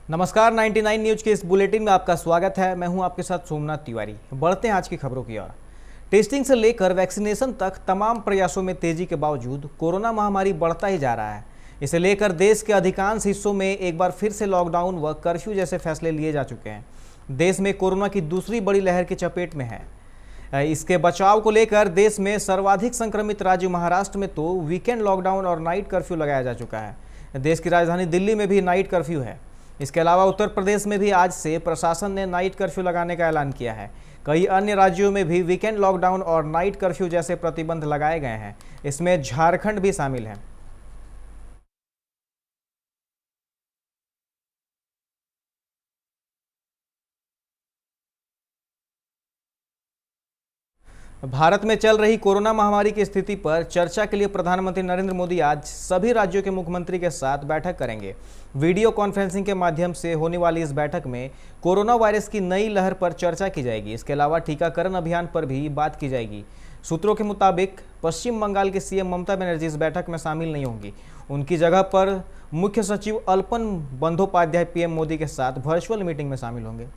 नमस्कार, 99 न्यूज के इस बुलेटिन में आपका स्वागत है। मैं हूं आपके साथ सोमनाथ तिवारी। बढ़ते हैं आज की खबरों की ओर। टेस्टिंग से लेकर वैक्सीनेशन तक तमाम प्रयासों में तेजी के बावजूद कोरोना महामारी बढ़ता ही जा रहा है। इसे लेकर देश के अधिकांश हिस्सों में एक बार फिर से लॉकडाउन व कर्फ्यू जैसे फैसले लिए जा चुके हैं। देश में कोरोना की दूसरी बड़ी लहर की चपेट में है। इसके बचाव को लेकर देश में सर्वाधिक संक्रमित राज्य महाराष्ट्र में तो वीकेंड लॉकडाउन और नाइट कर्फ्यू लगाया जा चुका है। देश की राजधानी दिल्ली में भी नाइट कर्फ्यू है। इसके अलावा उत्तर प्रदेश में भी आज से प्रशासन ने नाइट कर्फ्यू लगाने का ऐलान किया है। कई अन्य राज्यों में भी वीकेंड लॉकडाउन और नाइट कर्फ्यू जैसे प्रतिबंध लगाए गए हैं। इसमें झारखंड भी शामिल है। भारत में चल रही कोरोना महामारी की स्थिति पर चर्चा के लिए प्रधानमंत्री नरेंद्र मोदी आज सभी राज्यों के मुख्यमंत्री के साथ बैठक करेंगे। वीडियो कॉन्फ्रेंसिंग के माध्यम से होने वाली इस बैठक में कोरोना वायरस की नई लहर पर चर्चा की जाएगी। इसके अलावा टीकाकरण अभियान पर भी बात की जाएगी। सूत्रों के मुताबिक पश्चिम बंगाल की सीएम ममता बनर्जी इस बैठक में शामिल नहीं होंगी। उनकी जगह पर मुख्य सचिव अल्पन बंदोपाध्याय पीएम मोदी के साथ वर्चुअल मीटिंग में शामिल होंगे।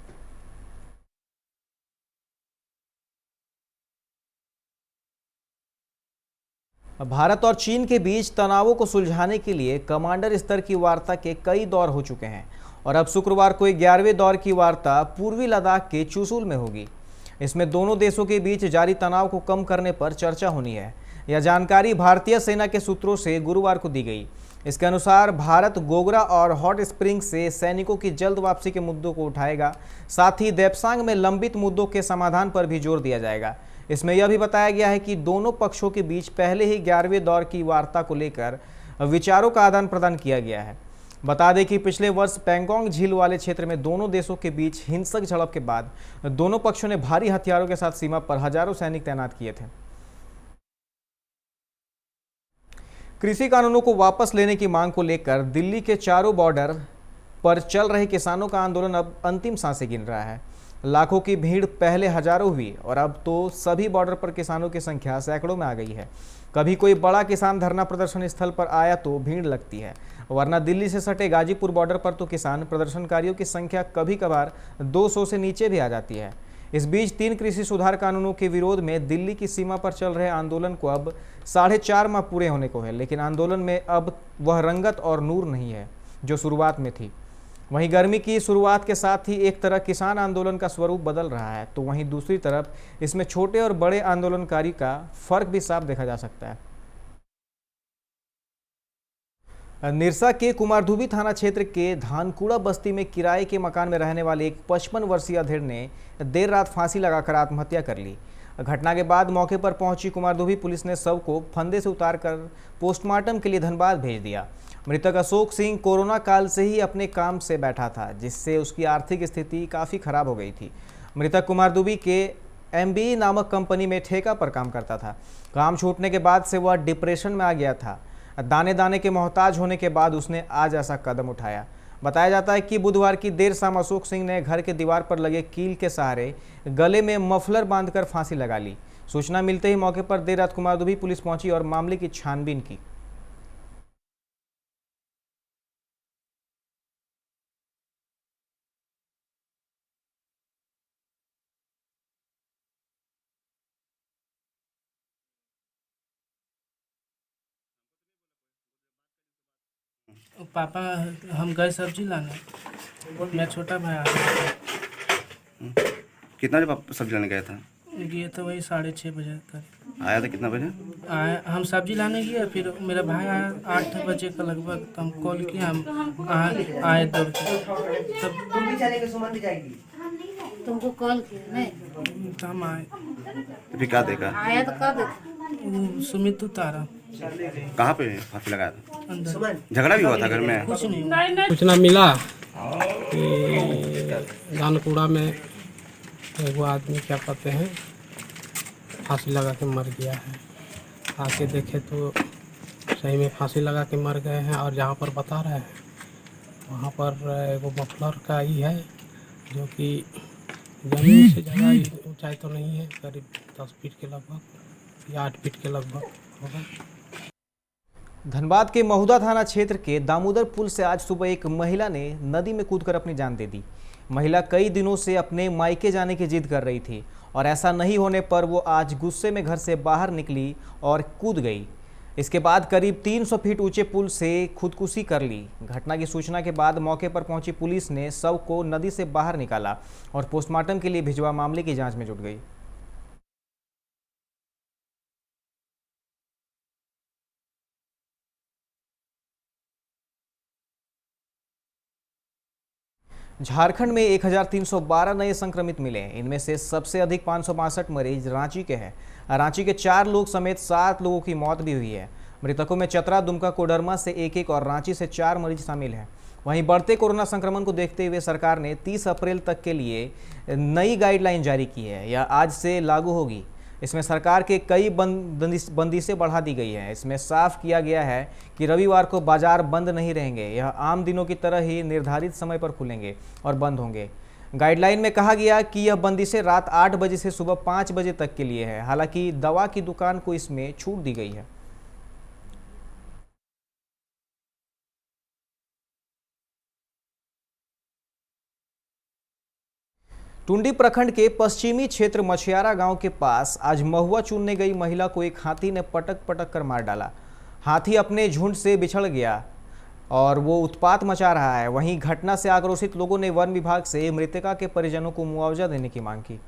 भारत और चीन के बीच तनावों को सुलझाने के लिए कमांडर स्तर की वार्ता के कई दौर हो चुके हैं और अब शुक्रवार को 11वें दौर की वार्ता पूर्वी लद्दाख के चुशुल में होगी। इसमें दोनों देशों के बीच जारी तनाव को कम करने पर चर्चा होनी है। यह जानकारी भारतीय सेना के सूत्रों से गुरुवार को दी गई। इसके अनुसार भारत गोगरा और हॉट स्प्रिंग से सैनिकों की जल्द वापसी के मुद्दों को उठाएगा। साथ ही देप्सांग में लंबित मुद्दों के समाधान पर भी जोर दिया जाएगा। इसमें यह भी बताया गया है कि दोनों पक्षों के बीच पहले ही 11वें दौर की वार्ता को लेकर विचारों का आदान प्रदान किया गया है। बता दें कि पिछले वर्ष पैंगोंग झील वाले क्षेत्र में दोनों देशों के बीच हिंसक झड़प के बाद दोनों पक्षों ने भारी हथियारों के साथ सीमा पर हजारों सैनिक तैनात किए थे। कृषि कानूनों को वापस लेने की मांग को लेकर दिल्ली के चारों बॉर्डर पर चल रहे किसानों का आंदोलन अब अंतिम सांसें गिन रहा है। लाखों की भीड़ पहले हजारों हुई और अब तो सभी बॉर्डर पर किसानों की संख्या सैकड़ों में आ गई है। कभी कोई बड़ा किसान धरना प्रदर्शन स्थल पर आया तो भीड़ लगती है, वरना दिल्ली से सटे गाजीपुर बॉर्डर पर तो किसान प्रदर्शनकारियों की संख्या कभी कभार 200 से नीचे भी आ जाती है। इस बीच 3 कृषि सुधार कानूनों के विरोध में दिल्ली की सीमा पर चल रहे आंदोलन को अब 4.5 माह पूरे होने को है, लेकिन आंदोलन में अब वह रंगत और नूर नहीं है जो शुरुआत में थी। वहीं गर्मी की शुरुआत के साथ ही एक तरह किसान आंदोलन का स्वरूप बदल रहा है, तो वहीं दूसरी तरफ इसमें छोटे और बड़े आंदोलनकारी का फर्क भी साफ देखा जा सकता है। निरसा के कुमारधुबी थाना क्षेत्र के धानकुड़ा बस्ती में किराए के मकान में रहने वाले एक 55 वर्षीय अधेड़ ने देर रात फांसी लगाकर आत्महत्या कर ली। घटना के बाद मौके पर पहुंची कुमारधुबी पुलिस ने शव को फंदे से उतारकर पोस्टमार्टम के लिए धनबाद भेज दिया। मृतक अशोक सिंह कोरोना काल से ही अपने काम से बैठा था, जिससे उसकी आर्थिक स्थिति काफ़ी खराब हो गई थी। मृतक कुमारधुबी के MBE नामक कंपनी में ठेका पर काम करता था। काम छूटने के बाद से वह डिप्रेशन में आ गया था। दाने दाने के मोहताज होने के बाद उसने आज ऐसा कदम उठाया। बताया जाता है कि बुधवार की देर शाम अशोक सिंह ने घर के दीवार पर लगे कील के सहारे गले में मफलर बांधकर फांसी लगा ली। सूचना मिलते ही मौके पर देर रात कुमारधुबी पुलिस पहुंची और मामले की छानबीन की। पापा हम गए सब्जी लाने, मेरा छोटा भाई आ गया। कितना बजे सब्जी लाने गया था? गए तो वही 6:30 बजे करीब आया था। कितना बजे आए? हम सब्जी लाने गए, फिर मेरा भाई आया 8 बजे का लगभग। तो हम कॉल किया, हम आए दौड़ के। तब तुमको कॉल किया नहीं तो हम आए। तो फिर क्या देखा? आया तो कब देखा? सुमित उतारा कहाँ पे फांसी लगाया था? अंदर। झगड़ा भी हुआ था घर में? कुछ नहीं हुआ। सूचना मिला कि धानकुड़ा में एगो आदमी क्या कहते हैं फांसी लगा के मर गया है। आके देखे तो सही में फांसी लगा के मर गए हैं। और जहाँ पर बता रहे हैं वहाँ पर एगो मफलर का ही है, जो कि ज़मीन से ज़्यादा ऊंचाई तो नहीं है, करीब 10 फीट के लगभग या 8 फीट के लगभग होगा। धनबाद के महुदा थाना क्षेत्र के दामोदर पुल से आज सुबह एक महिला ने नदी में कूदकर अपनी जान दे दी। महिला कई दिनों से अपने मायके जाने की जिद कर रही थी और ऐसा नहीं होने पर वो आज गुस्से में घर से बाहर निकली और कूद गई। इसके बाद करीब 300 फीट ऊंचे पुल से खुदकुशी कर ली। घटना की सूचना के बाद मौके पर पहुंची पुलिस ने शव को नदी से बाहर निकाला और पोस्टमार्टम के लिए भिजवा मामले की जांच में जुट गई। झारखंड में 1312 नए संक्रमित मिले। इनमें से सबसे अधिक 562 मरीज रांची के हैं। रांची के 4 लोग समेत 7 लोगों की मौत भी हुई है। मृतकों में चतरा, दुमका, कोडरमा से एक और रांची से 4 मरीज शामिल हैं। वहीं बढ़ते कोरोना संक्रमण को देखते हुए सरकार ने 30 अप्रैल तक के लिए नई गाइडलाइन जारी की है। यह आज से लागू होगी। इसमें सरकार के कई बंदिशें बढ़ा दी गई हैं। इसमें साफ किया गया है कि रविवार को बाजार बंद नहीं रहेंगे। यह आम दिनों की तरह ही निर्धारित समय पर खुलेंगे और बंद होंगे। गाइडलाइन में कहा गया कि यह बंदिशें रात 8 बजे से सुबह 5 बजे तक के लिए है। हालांकि दवा की दुकान को इसमें छूट दी गई है। टुंडी प्रखंड के पश्चिमी क्षेत्र मछियारा गांव के पास आज महुआ चुनने गई महिला को एक हाथी ने पटक पटक कर मार डाला। हाथी अपने झुंड से बिछड़ गया और वो उत्पात मचा रहा है। वहीं घटना से आक्रोशित लोगों ने वन विभाग से मृतका के परिजनों को मुआवजा देने की मांग की।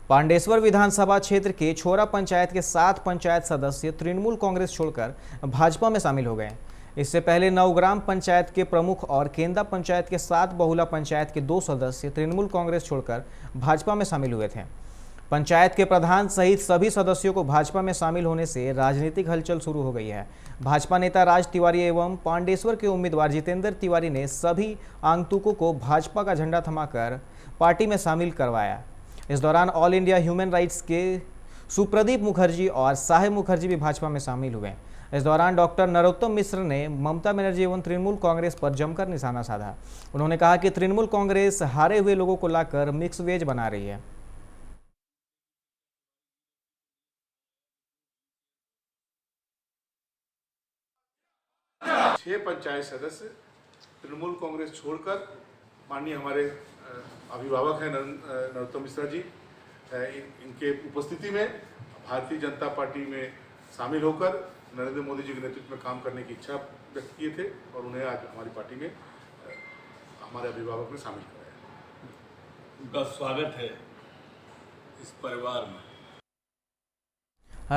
पांडेश्वर विधानसभा क्षेत्र के छोरा पंचायत के 7 पंचायत सदस्य तृणमूल कांग्रेस छोड़कर भाजपा में शामिल हो गए। इससे पहले नवग्राम पंचायत के प्रमुख और केंदा पंचायत के 7 बहुला पंचायत के 2 सदस्य तृणमूल कांग्रेस छोड़कर भाजपा में शामिल हुए थे। पंचायत के प्रधान सहित सभी सदस्यों को भाजपा में शामिल होने से राजनीतिक हलचल शुरू हो गई है। भाजपा नेता राज तिवारी एवं पांडेश्वर के उम्मीदवार जितेंद्र तिवारी ने सभी आगंतुकों को भाजपा का झंडा थमाकर पार्टी में शामिल करवाया। इस दौरान ऑल इंडिया ह्यूमन राइट्स के सुप्रदीप मुखर्जी और साहेब मुखर्जी भी भाजपा में शामिल हुए। इस दौरान डॉक्टर नरोत्तम मिश्र ने ममता बनर्जी एवं तृणमूल कांग्रेस पर जमकर निशाना साधा। उन्होंने कहा कि तृणमूल कांग्रेस हारे हुए लोगों को लाकर मिक्स वेज बना रही है। छह पंचायत सदस्य तृणमूल कांग्रेस छोड़कर माननीय हमारे अभिभावक हैं नरोत्तम मिश्रा जी, इनके उपस्थिति में भारतीय जनता पार्टी में शामिल होकर नरेंद्र मोदी जी के नेतृत्व में काम करने की इच्छा व्यक्त किए थे और उन्हें आज हमारी पार्टी में हमारे अभिभावक ने शामिल कराया। उनका स्वागत है इस परिवार में।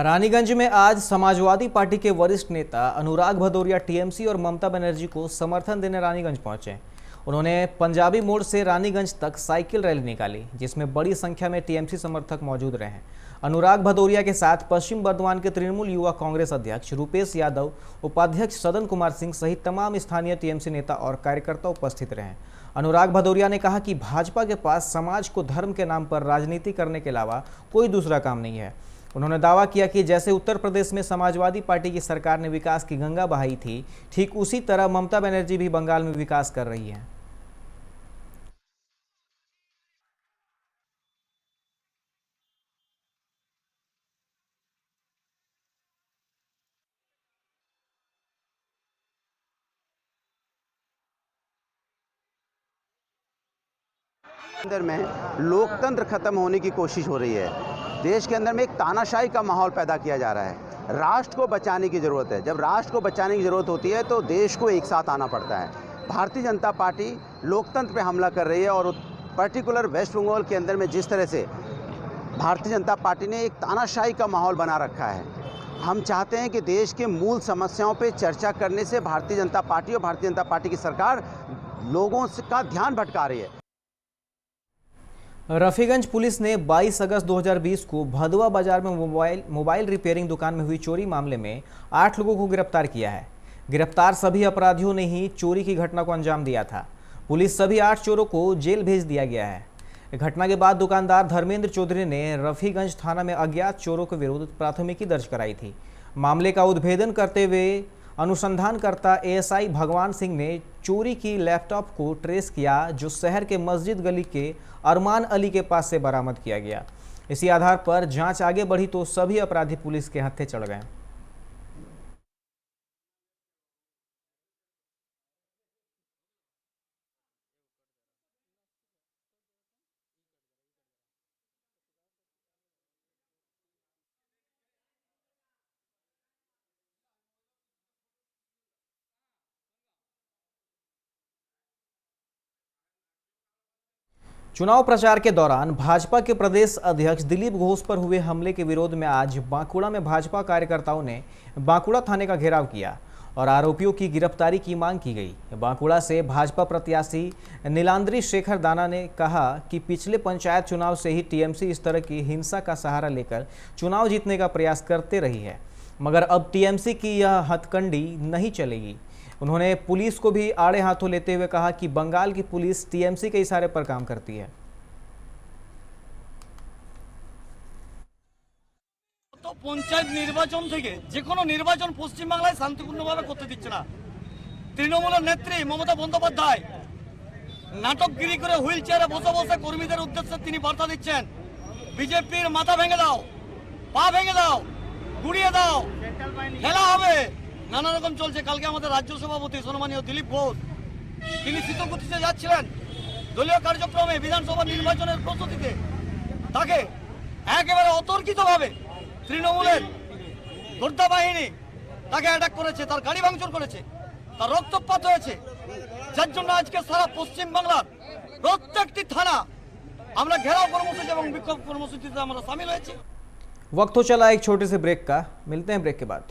रानीगंज में आज समाजवादी पार्टी के वरिष्ठ नेता अनुराग भदौरिया टीएमसी और ममता बनर्जी को समर्थन देने रानीगंज पहुंचे। उन्होंने पंजाबी मोड़ से रानीगंज तक साइकिल रैली निकाली, जिसमें बड़ी संख्या में टीएमसी समर्थक मौजूद रहे। अनुराग भदौरिया के साथ पश्चिम बर्धमान के तृणमूल युवा कांग्रेस अध्यक्ष रूपेश यादव, उपाध्यक्ष सदन कुमार सिंह सहित तमाम स्थानीय टीएमसी नेता और कार्यकर्ता उपस्थित रहे। अनुराग भदौरिया ने कहा कि भाजपा के पास समाज को धर्म के नाम पर राजनीति करने के अलावा कोई दूसरा काम नहीं है। उन्होंने दावा किया कि जैसे उत्तर प्रदेश में समाजवादी पार्टी की सरकार ने विकास की गंगा बहाई थी, ठीक उसी तरह ममता बनर्जी भी बंगाल में विकास कर रही है। अंदर में लोकतंत्र खत्म होने की कोशिश हो रही है। देश के अंदर में एक तानाशाही का माहौल पैदा किया जा रहा है। राष्ट्र को बचाने की ज़रूरत है। जब राष्ट्र को बचाने की ज़रूरत होती है तो देश को एक साथ आना पड़ता है। भारतीय जनता पार्टी लोकतंत्र पे हमला कर रही है और पर्टिकुलर वेस्ट बंगाल के अंदर में जिस तरह से भारतीय जनता पार्टी ने एक तानाशाही का माहौल बना रखा है, हम चाहते हैं कि देश के मूल समस्याओं पे चर्चा करने से भारतीय जनता पार्टी और भारतीय जनता पार्टी की सरकार लोगों का ध्यान भटका रही है। रफीगंज पुलिस ने 22 अगस्त 2020 को भदवा बाजार में मोबाइल रिपेयरिंग दुकान में हुई चोरी मामले में 8 लोगों को गिरफ्तार किया है। गिरफ्तार सभी अपराधियों ने ही चोरी की घटना को अंजाम दिया था। पुलिस सभी 8 चोरों को जेल भेज दिया गया है। घटना के बाद दुकानदार धर्मेंद्र चौधरी ने रफीगंज थाना में अज्ञात चोरों के विरुद्ध प्राथमिकी दर्ज कराई थी। मामले का उद्भेदन करते हुए अनुसंधानकर्ता एएसआई भगवान सिंह ने चोरी की लैपटॉप को ट्रेस किया, जो शहर के मस्जिद गली के अरमान अली के पास से बरामद किया गया। इसी आधार पर जांच आगे बढ़ी तो सभी अपराधी पुलिस के हत्थे चढ़ गए। चुनाव प्रचार के दौरान भाजपा के प्रदेश अध्यक्ष दिलीप घोष पर हुए हमले के विरोध में आज बांकुड़ा में भाजपा कार्यकर्ताओं ने बांकुड़ा थाने का घेराव किया और आरोपियों की गिरफ्तारी की मांग की गई। बांकुड़ा से भाजपा प्रत्याशी नीलांद्री शेखर दाना ने कहा कि पिछले पंचायत चुनाव से ही टीएमसी इस तरह की हिंसा का सहारा लेकर चुनाव जीतने का प्रयास करते रही है, मगर अब टीएमसी की यह हथकंडी नहीं चलेगी। उन्होंने पुलिस को भी आड़े हाथों लेते हुए कहा कि बंगाल की पुलिस टीएमसी के इशारे पर काम करती है। तो पंचायत निर्वाचन থেকে যে কোনো নির্বাচন পশ্চিম বাংলায় শান্তিপূর্ণভাবে করতে দিচ্ছে না। তৃণমূলের নেত্রী মমতা বন্দ্যোপাধ্যায় নাটকগিরি করে হুইল চেয়ারে বসে বসে কর্মীদের উদ্দেশ্যে তিনি বার্তা দিচ্ছেন, বিজেপির মাথা ভেঙে দাও, পা ভেঙে দাও, গুড়িয়ে দাও, খেলা হবে, নানা রকম চলছে। কালকে আমাদের রাজ্য সভাপতি সম্মানীয় দিলীপ ঘোষ তিনি শীতলকুচিতে যাচ্ছিলেন দলীয় কার্যক্রমে বিধানসভা নির্বাচনের প্রস্তুতিতে, তাকে একেবারে অতর্কিতভাবে তৃণমূলের গোর্ধা বাহিনী তাকে অ্যাটাক করেছে, তার গাড়ি ভাঙচুর করেছে, তার রক্তপাত হয়েছে, যার জন্য আজকে সারা পশ্চিম বাংলার প্রত্যেকটি থানা আমরা ঘেরাও কর্মসূচি এবং বিক্ষোভ কর্মসূচিতে আমরা শামিল হয়েছি। वक्त तो चला एक छोटे से ब्रेक का, मिलते हैं ब्रेक के बाद।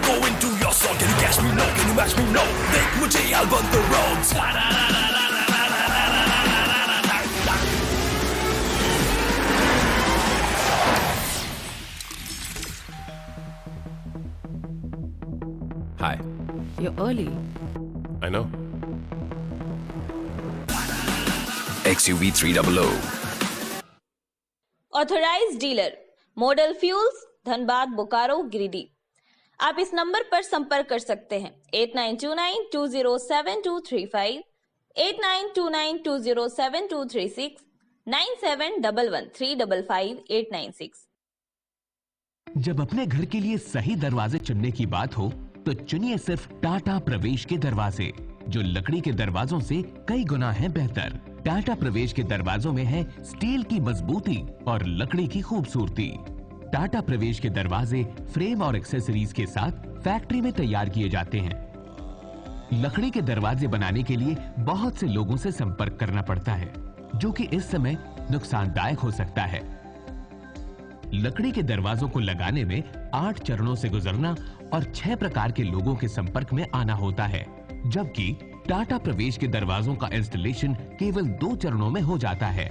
Go into your song, can you catch me? No, can you match me? No, make mujhe I'll burn the roads. Hi. You're early. I know. XUV 300. Authorised dealer model fuels, Dhanbad, Bokaro, Giridih. आप इस number पर संपर्क कर सकते हैं 8929207235, 8929207236, 9711355896। जब अपने घर के लिए सही दरवाजे चुनने की बात हो तो चुनिए सिर्फ टाटा प्रवेश के दरवाजे, जो लकड़ी के दरवाजों से कई गुना है बेहतर। टाटा प्रवेश के दरवाजों में है स्टील की मजबूती और लकड़ी की खूबसूरती। टाटा प्रवेश के दरवाजे फ्रेम और एक्सेसरीज के साथ फैक्ट्री में तैयार किए जाते हैं। लकड़ी के दरवाजे बनाने के लिए बहुत से लोगों से संपर्क करना पड़ता है, जो कि इस समय नुकसानदायक हो सकता है। लकड़ी के दरवाजों को लगाने में 8 चरणों से गुजरना और 6 प्रकार के लोगों के संपर्क में आना होता है, जबकि टाटा प्रवेश के दरवाजों का इंस्टॉलेशन केवल 2 चरणों में हो जाता है।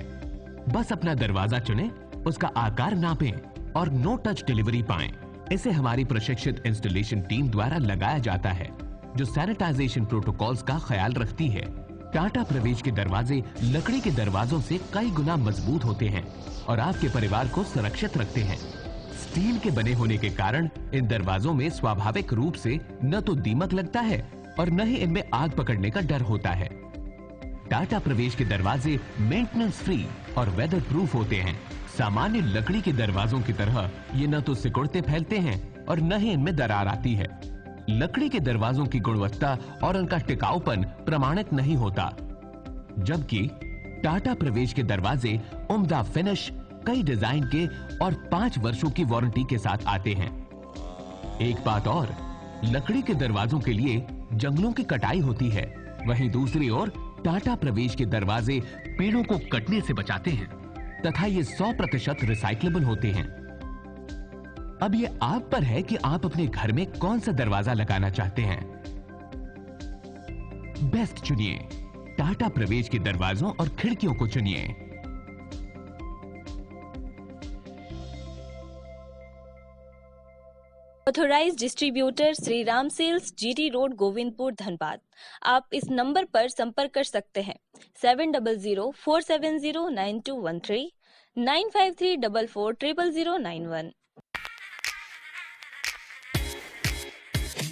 बस अपना दरवाजा चुनें, उसका आकार नापें और नो टच डिलीवरी पाएं। इसे हमारी प्रशिक्षित इंस्टॉलेशन टीम द्वारा लगाया जाता है, जो सैनिटाइजेशन प्रोटोकॉल्स का ख्याल रखती है। टाटा प्रवेश के दरवाजे लकड़ी के दरवाजों से कई गुना मजबूत होते हैं और आपके परिवार को सुरक्षित रखते हैं। स्टील के बने होने के कारण इन दरवाजों में स्वाभाविक रूप से न तो दीमक लगता है और न ही इनमें आग पकड़ने का डर होता है। टाटा प्रवेश के दरवाजे मेंटेनेंस फ्री और वेदर प्रूफ होते हैं। सामान्य लकड़ी के दरवाजों की तरह ये न तो सिकुड़ते फैलते हैं और न ही इनमें दरार आती है। लकड़ी के दरवाजों की गुणवत्ता और उनका टिकाऊपन प्रमाणित नहीं होता, जबकि टाटा प्रवेश के दरवाजे उम्दा फिनिश, कई डिजाइन के और 5 वर्षों की वारंटी के साथ आते हैं। एक बात और, लकड़ी के दरवाजों के लिए जंगलों की कटाई होती है, वहीं दूसरी ओर टाटा प्रवेश के दरवाजे पेड़ों को कटने से बचाते हैं तथा ये 100% रिसाइक्लेबल होते हैं। अब ये आप पर है कि आप अपने घर में कौन सा दरवाजा लगाना चाहते हैं। बेस्ट चुनिए, टाटा प्रवेश के दरवाजों और खिड़कियों को चुनिए। Authorized distributor Shri Ram sales, GT road, Govindpur, Dhanbad. आप इस नंबर पर संपर्क कर सकते हैं 7004709213 9534400091।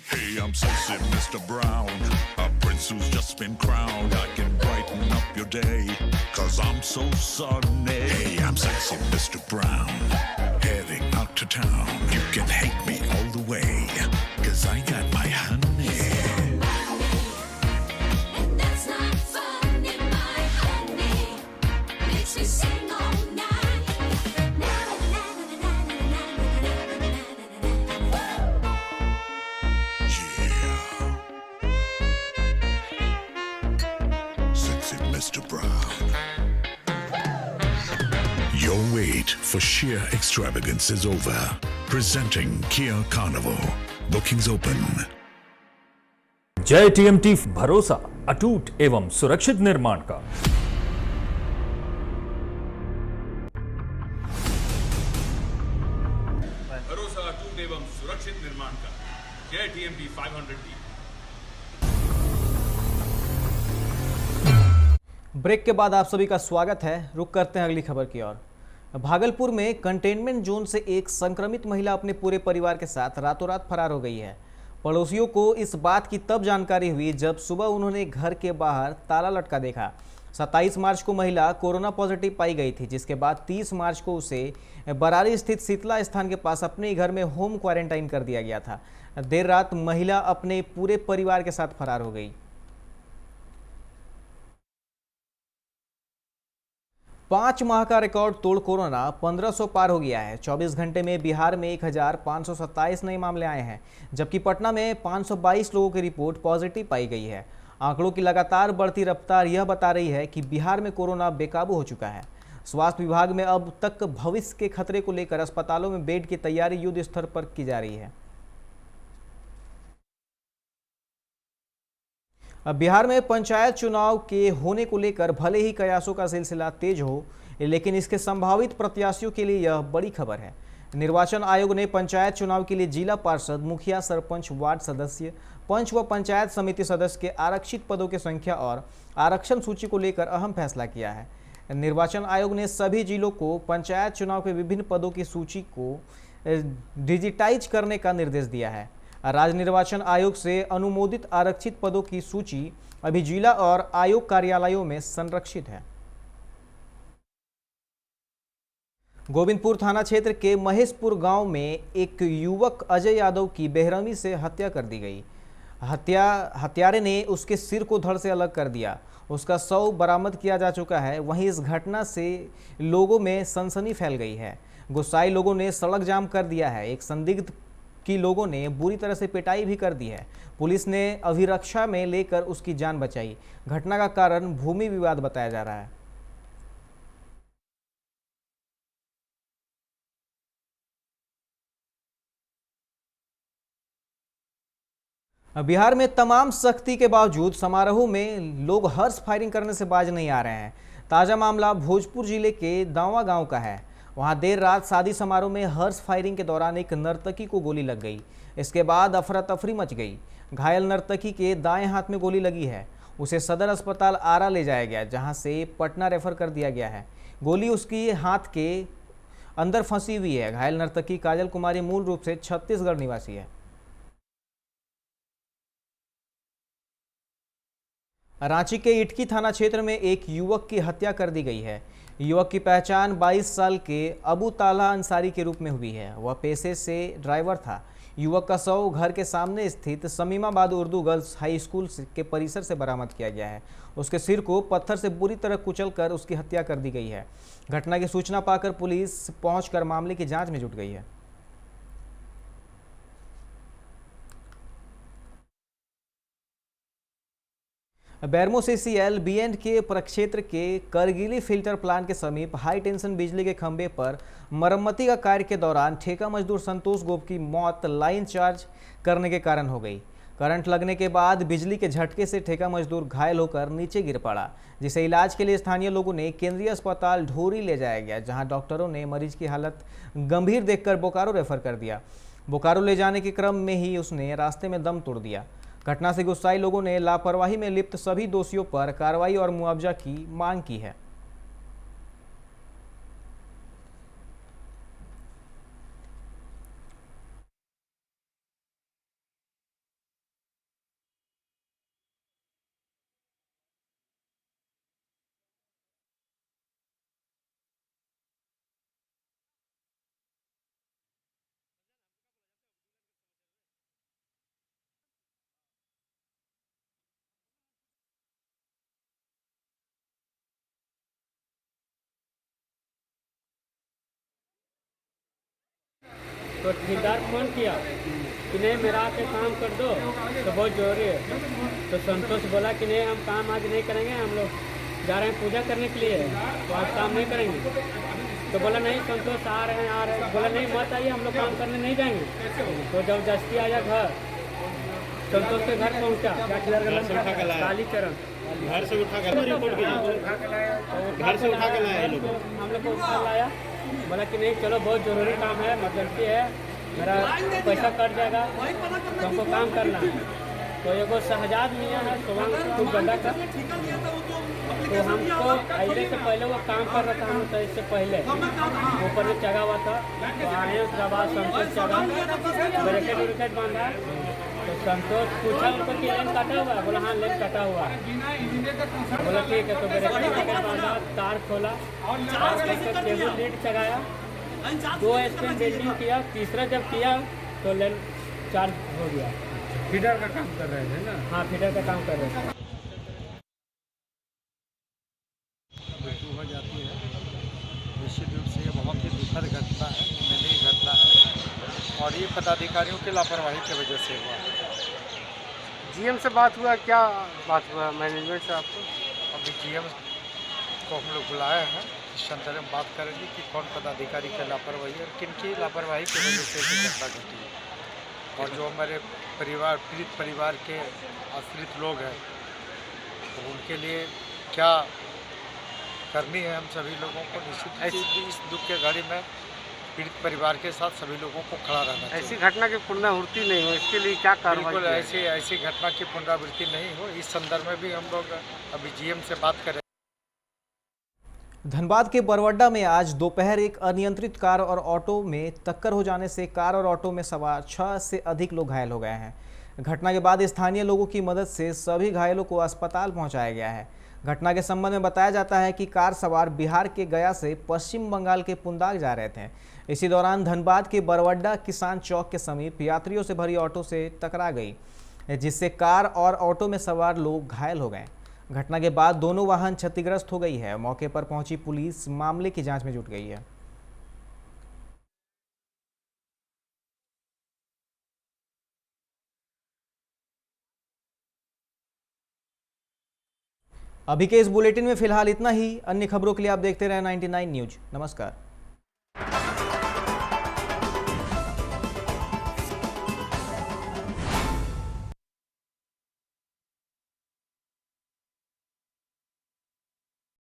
Hey, I'm sexy Mr. Brown, a prince who's just been crowned. I can brighten up your day, 'cause I'm so sunny. Hey, I'm sexy Mr. Brown, heading out to town. You can hate me all the way, 'cause I got my honey. And that's not funny, my honey makes me sing all night. Mr. Brown. Your wait for sheer extravagance is over. Presenting Kia Carnival. Bookings open. जय TMT, भरोसा अटूट एवं सुरक्षित निर्माण का। भरोसा अटूट एवं सुरक्षित निर्माण का। जय TMT 500D। ब्रेक के बाद आप सभी का स्वागत है। रुक करते हैं अगली खबर की ओर। भागलपुर में कंटेनमेंट जोन से एक संक्रमित महिला अपने पूरे परिवार के साथ रातों रात फरार हो गई है। पड़ोसियों को इस बात की तब जानकारी हुई जब सुबह उन्होंने घर के बाहर ताला लटका देखा। 27 मार्च को महिला कोरोना पॉजिटिव पाई गई थी, जिसके बाद 30 मार्च को उसे बरारी स्थित शीतला स्थान के पास अपने घर में होम क्वारंटाइन कर दिया गया था। देर रात महिला अपने पूरे परिवार के साथ फरार हो गई। 5 माह का रिकॉर्ड तोड़ कोरोना 1500 पार हो गया है। 24 घंटे में बिहार में 1527 नए मामले आए हैं, जबकि पटना में 522 लोगों की रिपोर्ट पॉजिटिव पाई गई है। आंकड़ों की लगातार बढ़ती रफ्तार यह बता रही है कि बिहार में कोरोना बेकाबू हो चुका है। स्वास्थ्य विभाग में अब तक भविष्य के खतरे को लेकर अस्पतालों में बेड की तैयारी युद्ध स्तर पर की जा रही है। अब बिहार में पंचायत चुनाव के होने को लेकर भले ही कयासों का सिलसिला तेज हो, लेकिन इसके संभावित प्रत्याशियों के लिए यह बड़ी खबर है। निर्वाचन आयोग ने पंचायत चुनाव के लिए जिला पार्षद, मुखिया, सरपंच, वार्ड सदस्य, पंच व पंचायत समिति सदस्य के आरक्षित पदों की संख्या और आरक्षण सूची को लेकर अहम फैसला किया है। निर्वाचन आयोग ने सभी जिलों को पंचायत चुनाव के विभिन्न पदों की सूची को डिजिटाइज करने का निर्देश दिया है। राज्य निर्वाचन आयोग से अनुमोदित आरक्षित पदों की सूची अभी जिला और आयोग कार्यालयों में संरक्षित है। गोविंदपुर थाना क्षेत्र के महेशपुर गांव में एक युवक अजय यादव की बेरहमी से हत्या कर दी गई। हत्यारे ने उसके सिर को धड़ से अलग कर दिया। उसका शव बरामद किया जा चुका है। वहीं इस घटना से लोगों में सनसनी फैल गई है। गुस्साए लोगों ने सड़क जाम कर दिया है। एक संदिग्ध की लोगों ने बुरी तरह से पिटाई भी कर दी है। पुलिस ने अभिरक्षा में लेकर उसकी जान बचाई। घटना का कारण भूमि विवाद बताया जा रहा है। बिहार में तमाम सख्ती के बावजूद समारोह में लोग हर्ष फायरिंग करने से बाज नहीं आ रहे हैं। ताजा मामला भोजपुर जिले के दावा गांव का है। वहां देर रात शादी समारोह में हर्ष फायरिंग के दौरान एक नर्तकी को गोली लग गई। इसके बाद अफरा तफरी मच गई। घायल नर्तकी के दाएं हाथ में गोली लगी है। उसे सदर अस्पताल आरा ले जाया गया, जहां से पटना रेफर कर दिया गया है। गोली उसकी हाथ के अंदर फंसी हुई है। घायल नर्तकी काजल कुमारी मूल रूप से छत्तीसगढ़ निवासी है। रांची के इटकी थाना क्षेत्र में एक युवक की हत्या कर दी गई है। युवक की पहचान 22 साल के अबू ताला अंसारी के रूप में हुई है। वह पेशे से ड्राइवर था। युवक का शव घर के सामने स्थित समीमाबाद उर्दू गर्ल्स हाई स्कूल के परिसर से बरामद किया गया है। उसके सिर को पत्थर से बुरी तरह कुचलकर उसकी हत्या कर दी गई है। घटना की सूचना पाकर पुलिस पहुंचकर मामले की जांच में जुट गई है। बैरमो CCL BN के प्रक्षेत्र के करगिली फिल्टर प्लांट के समीप हाई टेंशन बिजली के खंभे पर मरम्मती का कार्य के दौरान ठेका मजदूर संतोष गोप की मौत लाइन चार्ज करने के कारण हो गई। करंट लगने के बाद बिजली के झटके से ठेका मजदूर घायल होकर नीचे गिर पड़ा, जिसे इलाज के लिए स्थानीय लोगों ने केंद्रीय अस्पताल ढोरी ले जाया गया, जहां डॉक्टरों ने मरीज की हालत गंभीर देखकर बोकारो रेफर कर दिया। बोकारो ले जाने के क्रम में ही उसने रास्ते में दम तोड़ दिया। घटना से गुस्साए लोगों ने लापरवाही में लिप्त सभी दोषियों पर कार्रवाई और मुआवजा की मांग की है। तो ठेकेदार फोन किया कि नहीं मेरा आके काम कर दो, तो बहुत जरूरी है। तो संतोष बोला कि नहीं हम काम आज नहीं करेंगे, हम लोग जा रहे हैं पूजा करने के लिए, तो आज काम नहीं करेंगे। तो बोला नहीं संतोष आ रहे हैं। बोला नहीं मत आइए, हम लोग काम करने नहीं जाएंगे। तो जबरदस्ती आया घर, संतोष के घर पहुँचा, कालीचरण घर से उठा कर रिपोर्ट किया, घर से उठा कर लाया हम लोग को उठा लाया। बोला कि नहीं चलो बहुत ज़रूरी काम है, इमरजेंसी है, मेरा पैसा कट जाएगा, तो हमको काम करना है। तो एगो शहजाद मियाँ है सोवांग गड्ढा का, तो हमको आइले से पहले वो काम कर रहा था, हम तो इससे पहले ऊपर में चढ़ा हुआ था। तो आए उसके बाद संतोष चढ़ा, ब्रेकेट व्रेकेट बांधा। तो संतोष पूछा उनको कि लेन काटा हुआ है? बोला हाँ लेन कटा हुआ है। बोला ठीक है। तो ब्रेकेट व्रेकेट बांधा, तार खोला, टेबल लीड चढ़ाया, 2 स्पिन बेल्डिंग किया, तीसरा जब किया तो लेन चार्ज हो गया। फीडर का काम कर रहे थे ना? हाँ फीडर का काम कर रहे थे। मृत्यु हो जाती है, निश्चित रूप से ये बहुत ही दुखद घटना है, निंदनीय घटना है, और ये पदाधिकारियों की लापरवाही की वजह से हुआ। जीएम से बात हुआ? क्या बात हुआ मैनेजमेंट से आपको? अभी जीएम को हम लोग बुलाया है, इस संदर्भ में बात करेंगे कि कौन पदाधिकारी की लापरवाही है और किन की लापरवाही की वजह से ये घटना घटी है। और जो हमारे पीड़ित परिवार के आश्रित लोग हैं, तो उनके लिए क्या करनी है हम सभी लोगों को। निश्चित इस दुख के घड़ी में पीड़ित परिवार के साथ सभी लोगों को खड़ा रहना चाहिए। ऐसी घटना की पुनरावृत्ति नहीं हो, इसके लिए क्या कार्रवाई? बिल्कुल ऐसी घटना की पुनरावृत्ति नहीं हो, इस संदर्भ में भी हम लोग अभी जीएम से बात करें। धनबाद के बरवड्डा में आज दोपहर एक अनियंत्रित कार और ऑटो में टक्कर हो जाने से कार और ऑटो में सवार 6 से अधिक लोग घायल हो गए हैं। घटना के बाद स्थानीय लोगों की मदद से सभी घायलों को अस्पताल पहुंचाया गया है। घटना के संबंध में बताया जाता है कि कार सवार बिहार के गया से पश्चिम बंगाल के पुंदाग जा रहे थे। इसी दौरान धनबाद के बरवड्डा किसान चौक के समीप यात्रियों से भरी ऑटो से टकरा गई, जिससे कार और ऑटो में सवार लोग घायल हो गए। घटना के बाद दोनों वाहन क्षतिग्रस्त हो गई है। मौके पर पहुंची पुलिस मामले की जांच में जुट गई है। अभी के इस बुलेटिन में फिलहाल इतना ही। अन्य खबरों के लिए आप देखते रहें 99 न्यूज। नमस्कार।